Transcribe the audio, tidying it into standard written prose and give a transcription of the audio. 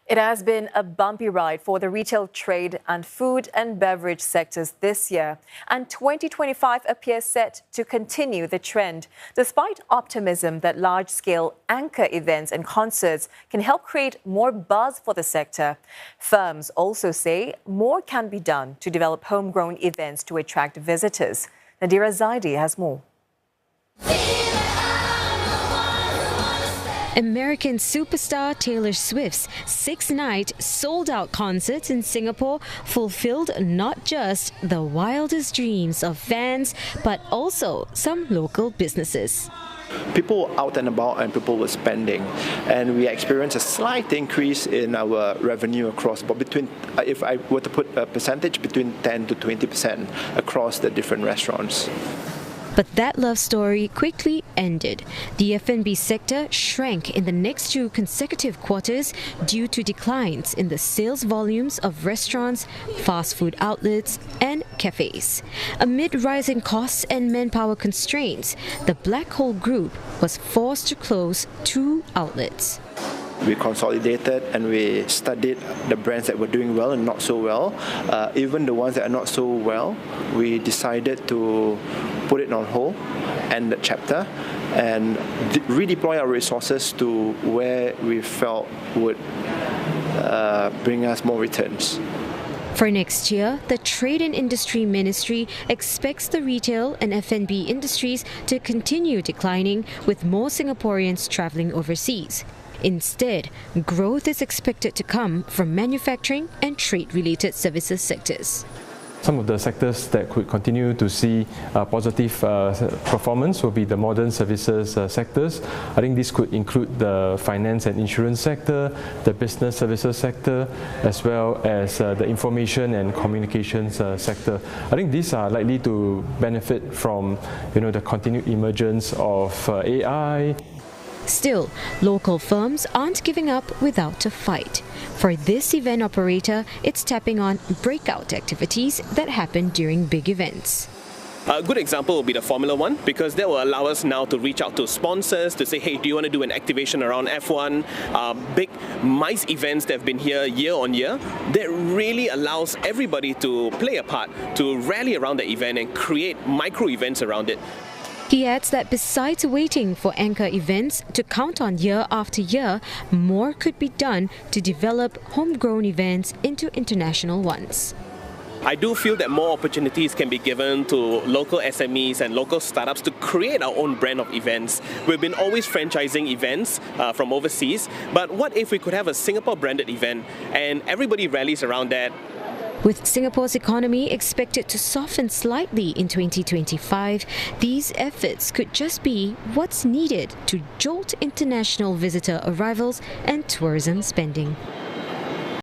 It has been a bumpy ride for the retail trade and food and beverage sectors this year, and 2025 appears set to continue the trend, despite optimism that large-scale anchor events and concerts can help create more buzz for the sector. Firms also say more can be done to develop homegrown events to attract visitors. Nadirah Zaidi has more. American superstar Taylor Swift's 6-night sold-out concerts in Singapore fulfilled not just the wildest dreams of fans, but also some local businesses. People were out and about and people were spending, and we experienced a slight increase in our revenue across, but between, if I were to put a percentage, between 10 to 20% across the different restaurants. But that love story quickly ended. The F&B sector shrank in the next 2 consecutive quarters due to declines in the sales volumes of restaurants, fast food outlets and cafes. Amid rising costs and manpower constraints, the Black Hole Group was forced to close 2 outlets. We consolidated and we studied the brands that were doing well and not so well. Even the ones that are not so well, we decided to put it on hold, end the chapter, and redeploy our resources to where we felt would bring us more returns. For next year, the Trade and Industry Ministry expects the retail and F&B industries to continue declining, with more Singaporeans travelling overseas. Instead, growth is expected to come from manufacturing and trade-related services sectors. Some of the sectors that could continue to see positive performance will be the modern services sectors. I think this could include the finance and insurance sector, the business services sector, as well as the information and communications sector. I think these are likely to benefit from the continued emergence of AI. Still, local firms aren't giving up without a fight. For this event operator, it's tapping on breakout activities that happen during big events. A good example will be the Formula 1, because that will allow us now to reach out to sponsors to say, hey, do you want to do an activation around F1? Big MICE events that have been here year on year, that really allows everybody to play a part, to rally around the event and create micro events around it. He adds that besides waiting for anchor events to count on year after year, more could be done to develop homegrown events into international ones. I do feel that more opportunities can be given to local SMEs and local startups to create our own brand of events. We've been always franchising events from overseas, but what if we could have a Singapore branded event and everybody rallies around that? With Singapore's economy expected to soften slightly in 2025, these efforts could just be what's needed to jolt international visitor arrivals and tourism spending.